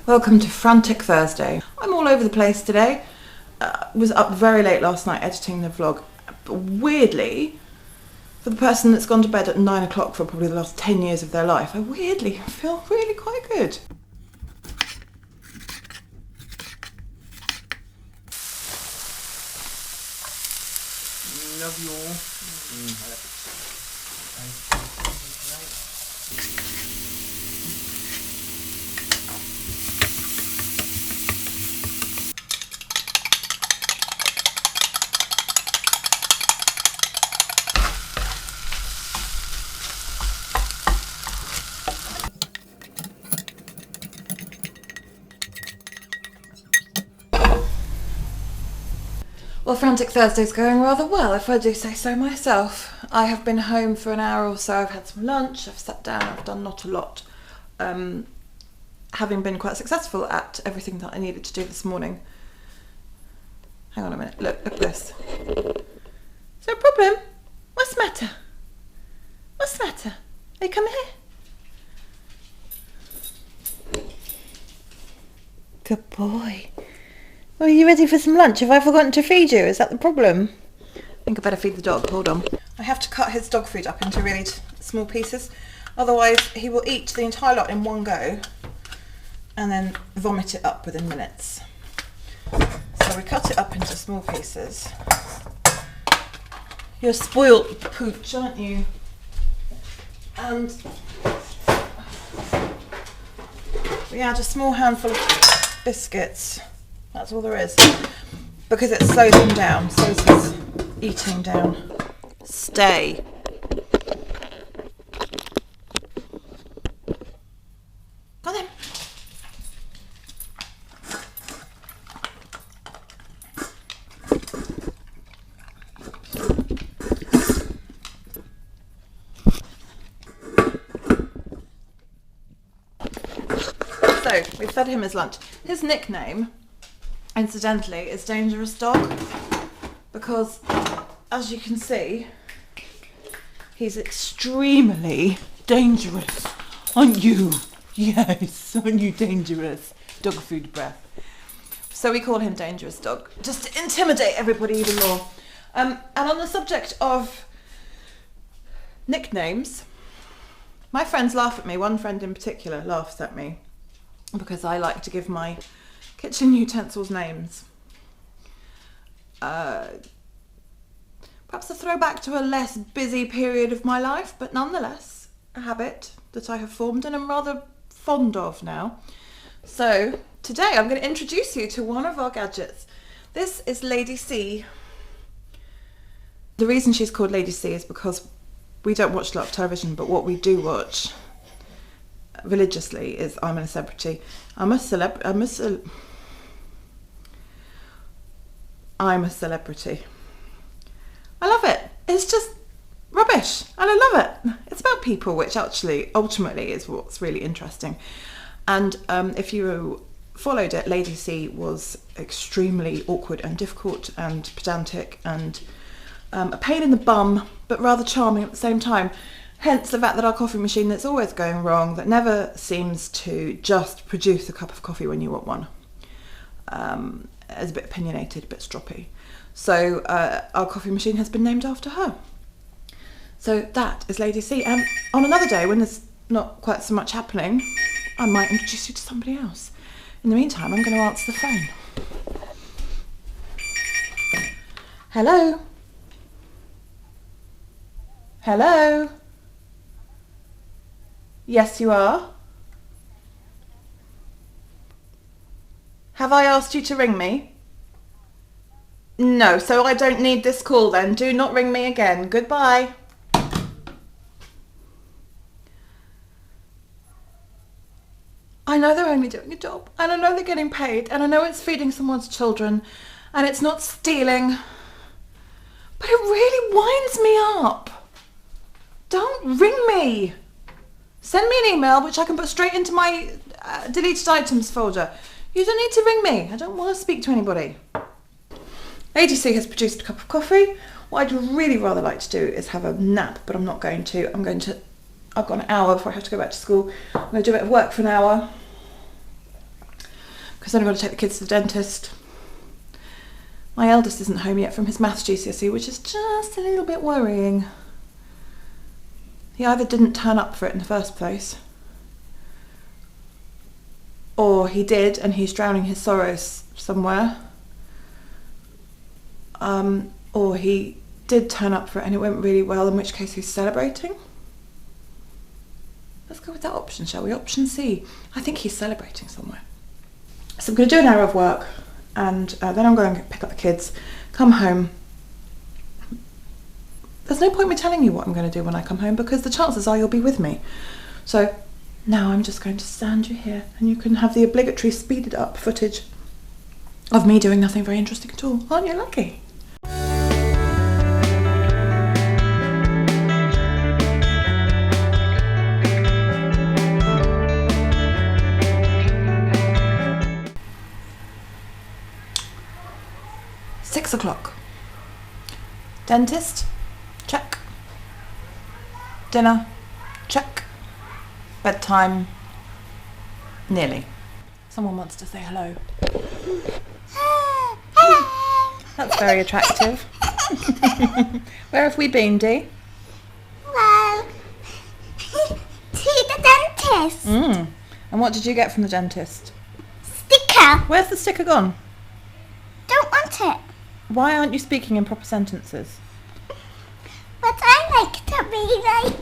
Welcome to Frantic Thursday. I'm all over the place today. Was up very late last night editing the vlog. But weirdly, for the person that's gone to bed at 9 o'clock for probably the last 10 years of their life, I weirdly feel really quite good. Love you all. Well, Frantic Thursday's going rather well, if I do say so myself. I have been home for an hour or so, I've had some lunch, I've sat down, I've done not a lot. Having been quite successful at everything that I needed to do this morning. Hang on a minute, look at this. Is there a problem? What's the matter? What's the matter? Are you coming here? Good boy. Are you ready for some lunch? Have I forgotten to feed you? Is that the problem? I think I better feed the dog. Hold on. I have to cut his dog food up into really small pieces. Otherwise, he will eat the entire lot in one go and then vomit it up within minutes. So we cut it up into small pieces. You're a spoiled pooch, aren't you? And we add a small handful of biscuits. That's all there is, because it slows him down, slows his eating down. Stay. Got him. So, we fed him his lunch. His nickname, incidentally, is Dangerous Dog, because as you can see, he's extremely dangerous. Aren't you? Yes, aren't you dangerous? Dog food breath. So we call him Dangerous Dog, just to intimidate everybody even more. And on the subject of nicknames, my friends laugh at me. One friend in particular laughs at me because I like to give my kitchen utensils names. Perhaps a throwback to a less busy period of my life, but nonetheless a habit that I have formed and am rather fond of now. So today I'm going to introduce you to one of our gadgets. This is Lady C. The reason she's called Lady C is because we don't watch a lot of television, but what we do watch religiously is I'm a Celebrity. I'm a celebrity. I love it. It's just rubbish and I love it. It's about people, which actually ultimately is what's really interesting. And if you followed it, Lady C was extremely awkward and difficult and pedantic and a pain in the bum, but rather charming at the same time. Hence the fact that our coffee machine that's always going wrong, that never seems to just produce a cup of coffee when you want one, is a bit opinionated, a bit stroppy. So our coffee machine has been named after her. So that is Lady C. And on another day, when there's not quite so much happening, I might introduce you to somebody else. In the meantime, I'm going to answer the phone. Hello? Hello? Yes, you are. Have I asked you to ring me? No, so I don't need this call then. Do not ring me again. Goodbye. I know they're only doing a job, and I know they're getting paid, and I know it's feeding someone's children, and it's not stealing, but it really winds me up. Don't ring me. Send me an email which I can put straight into my deleted items folder. You don't need to ring me. I don't want to speak to anybody. Lady C has produced a cup of coffee. What I'd really rather like to do is have a nap, but I'm not going to. I've got an hour before I have to go back to school. I'm going to do a bit of work for an hour. Because then I've got to take the kids to the dentist. My eldest isn't home yet from his maths GCSE, which is just a little bit worrying. He either didn't turn up for it in the first place, or he did and he's drowning his sorrows somewhere, or he did turn up for it and it went really well, in which case he's celebrating. Let's go with that option, shall we? Option C. I think he's celebrating somewhere. So I'm going to do an hour of work, and then I'm going to pick up the kids, come home. There's no point me telling you what I'm going to do when I come home, because the chances are you'll be with me. So now I'm just going to stand you here and you can have the obligatory speeded up footage of me doing nothing very interesting at all. Aren't you lucky? Six o'clock. Dentist, check. Dinner, check. Bedtime, nearly. Someone wants to say hello. That's very attractive. Where have we been, Dee? Well, to the dentist. And what did you get from the dentist? Sticker. Where's the sticker gone? Don't want it. Why aren't you speaking in proper sentences? But I like to be like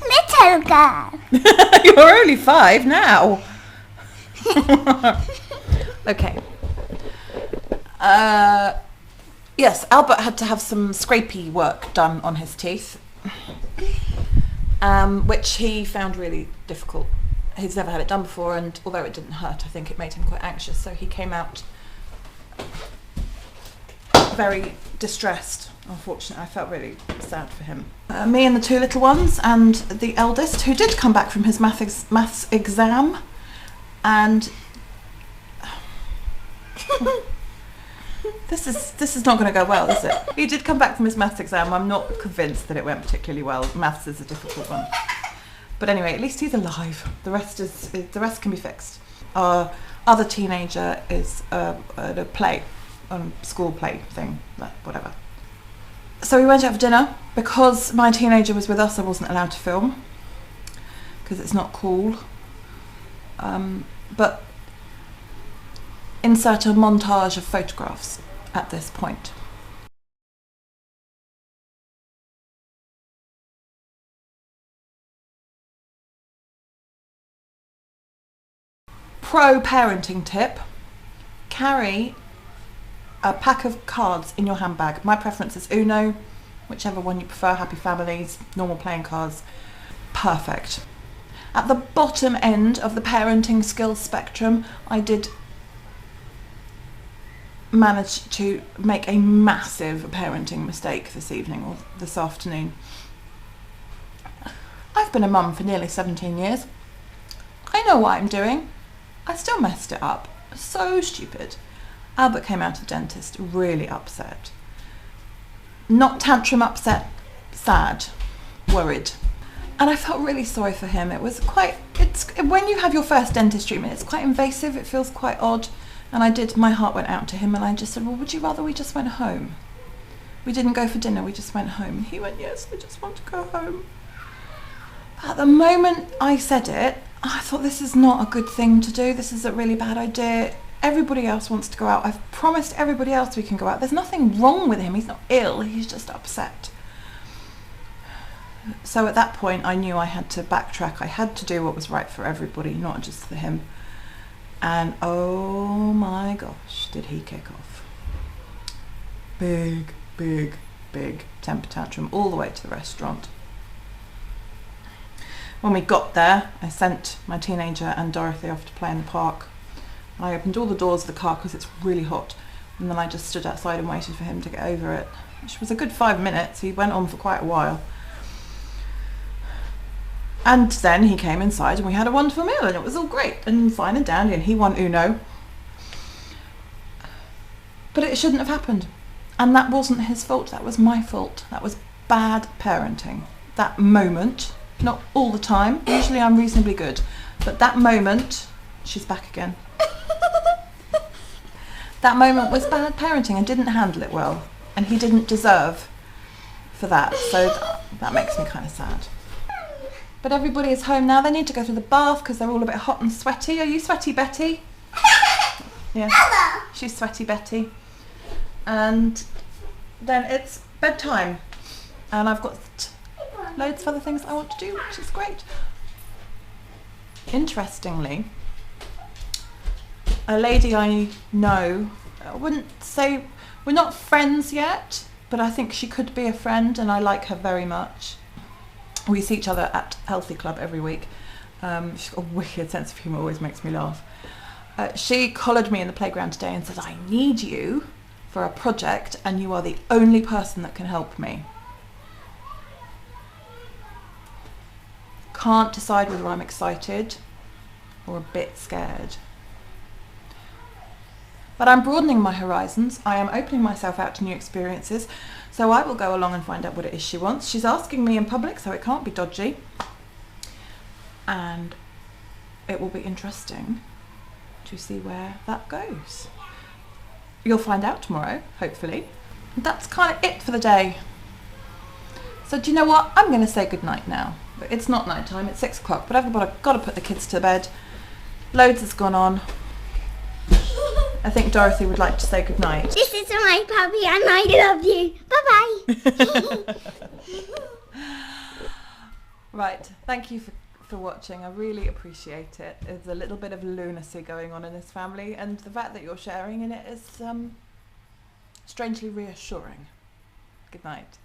little girl. You're only 5 now. Okay. Yes, Albert had to have some scrapey work done on his teeth, which he found really difficult. He's never had it done before, and although it didn't hurt, I think it made him quite anxious, so he came out very distressed. Unfortunately, I felt really sad for him. Me and the 2 little ones and the eldest, who did come back from his maths exam, and this is not going to go well, is it? He did come back from his maths exam. I'm not convinced that it went particularly well. Maths is a difficult one, but anyway, at least he's alive. The rest can be fixed. Our other teenager is at a play, school play thing, whatever. So we went out for dinner. Because my teenager was with us, I wasn't allowed to film, because it's not cool. But insert a montage of photographs at this point. Pro parenting tip: carry a pack of cards in your handbag. My preference is Uno, whichever one you prefer, Happy Families, normal playing cards. Perfect. At the bottom end of the parenting skills spectrum, I did manage to make a massive parenting mistake this evening, or this afternoon. I've been a mum for nearly 17 years. I know what I'm doing. I still messed it up. So stupid. Albert came out of the dentist really upset. Not tantrum upset, sad, worried. And I felt really sorry for him. It was when you have your first dentist treatment, it's quite invasive, it feels quite odd. And my heart went out to him, and I just said, well, would you rather we just went home? We didn't go for dinner, we just went home. And he went, yes, I just want to go home. At the moment I said it, I thought, this is not a good thing to do. This is a really bad idea. Everybody else wants to go out. I've promised everybody else we can go out. There's nothing wrong with him. He's not ill. He's just upset. So at that point, I knew I had to backtrack. I had to do what was right for everybody, not just for him. And oh my gosh, did he kick off. Big, big, big temper tantrum all the way to the restaurant. When we got there, I sent my teenager and Dorothy off to play in the park. I opened all the doors of the car because it's really hot, and then I just stood outside and waited for him to get over it, which was a good 5 minutes. He went on for quite a while. And then he came inside and we had a wonderful meal, and it was all great and fine and dandy, and he won Uno. But it shouldn't have happened. And that wasn't his fault, that was my fault. That was bad parenting. That moment, not all the time, usually I'm reasonably good, but that moment, she's back again. that moment was bad parenting and didn't handle it well, and he didn't deserve for that, so that makes me kind of sad. But everybody is home now. They need to go through the bath because they're all a bit hot and sweaty. Are you sweaty, Betty? Yeah, she's sweaty, Betty. And then it's bedtime, and I've got loads of other things I want to do, which is great. Interestingly, a lady I know, I wouldn't say we're not friends yet, but I think she could be a friend, and I like her very much. We see each other at Healthy Club every week. She's got a wicked sense of humour, always makes me laugh. She collared me in the playground today and said, I need you for a project, and you are the only person that can help me. Can't decide whether I'm excited or a bit scared. But I'm broadening my horizons. I am opening myself out to new experiences. So I will go along and find out what it is she wants. She's asking me in public, so it can't be dodgy. And it will be interesting to see where that goes. You'll find out tomorrow, hopefully. That's kind of it for the day. So do you know what? I'm going to say goodnight now. It's not night time, it's 6 o'clock, but I've got to put the kids to bed. Loads has gone on. I think Dorothy would like to say goodnight. This is my puppy and I love you. Bye-bye. Right, thank you for watching. I really appreciate it. There's a little bit of lunacy going on in this family, and the fact that you're sharing in it is strangely reassuring. Good night.